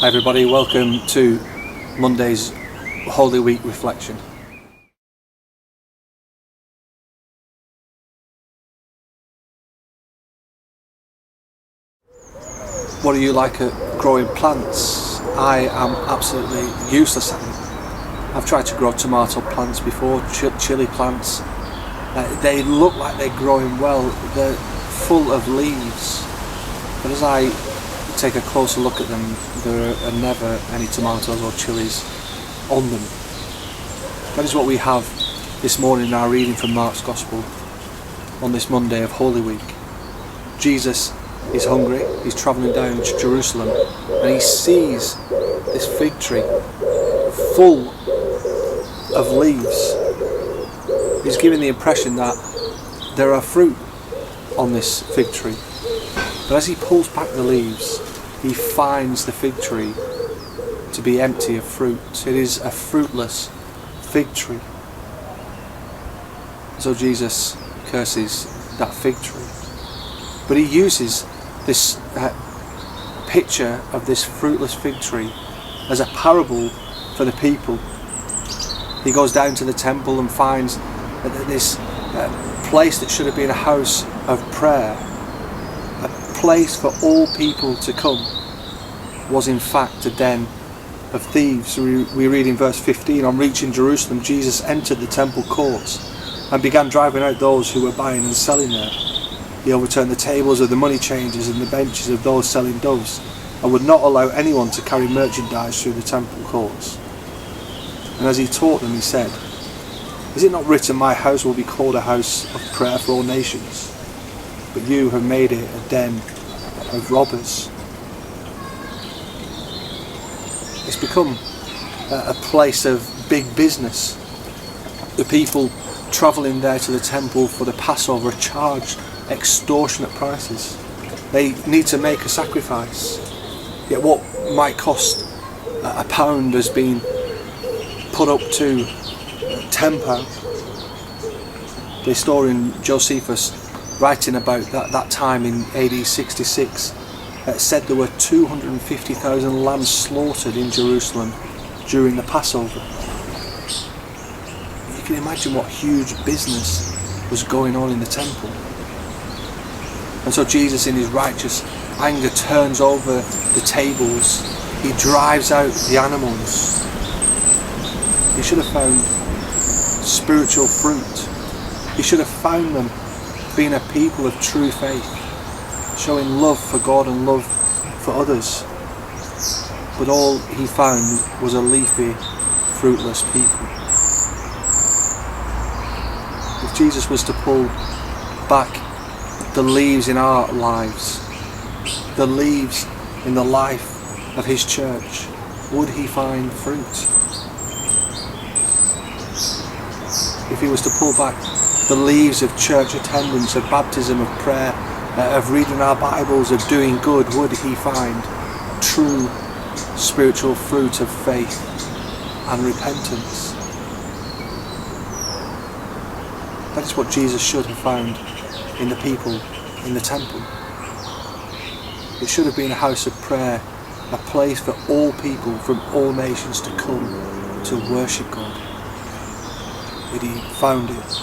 Hi everybody, welcome to Monday's Holy Week reflection. What are you like at growing plants? I am absolutely useless at it. I've tried to grow tomato plants before, chili plants. They look like they're growing well, they're full of leaves, but as I take a closer look at them, there are never any tomatoes or chilies on them. That is what we have this morning in our reading from Mark's Gospel on this Monday of Holy Week. Jesus is hungry, he's travelling down to Jerusalem, and he sees this fig tree full of leaves. He's given the impression that there are fruit on this fig tree. But as he pulls back the leaves, he finds the fig tree to be empty of fruit. It is a fruitless fig tree. So Jesus curses that fig tree. But he uses this picture of this fruitless fig tree as a parable for the people. He goes down to the temple and finds that this place that should have been a house of prayer, a place for all people to come, was in fact a den of thieves. We read in verse 15, on reaching Jerusalem, Jesus entered the temple courts and began driving out those who were buying and selling there. He overturned the tables of the money changers and the benches of those selling doves, and would not allow anyone to carry merchandise through the temple courts. And as he taught them, he said, "Is it not written, my house will be called a house of prayer for all nations? But you have made it a den of robbers." It's become a place of big business. The people travelling there to the temple for the Passover are charged extortionate prices. They need to make a sacrifice. Yet what might cost a pound has been put up to £10. The historian Josephus, writing about that time in AD 66, said there were 250,000 lambs slaughtered in Jerusalem during the Passover. You can imagine what huge business was going on in the temple. And so Jesus, in his righteous anger, turns over the tables. He drives out the animals. He should have found spiritual fruit. He should have found them being a people of true faith, showing love for God and love for others. But all he found was a leafy, fruitless people. If Jesus was to pull back the leaves in our lives, the leaves in the life of his church, would he find fruit? If he was to pull back the leaves of church attendance, of baptism, of prayer, of reading our Bibles, of doing good, would he find true spiritual fruit of faith and repentance? That is what Jesus should have found in the people in the temple. It should have been a house of prayer, a place for all people from all nations to come to worship God. But he found it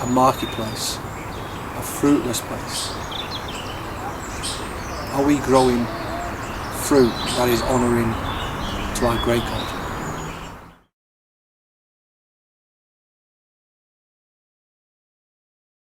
a marketplace, a fruitless place. Are we growing fruit that is honouring to our great God?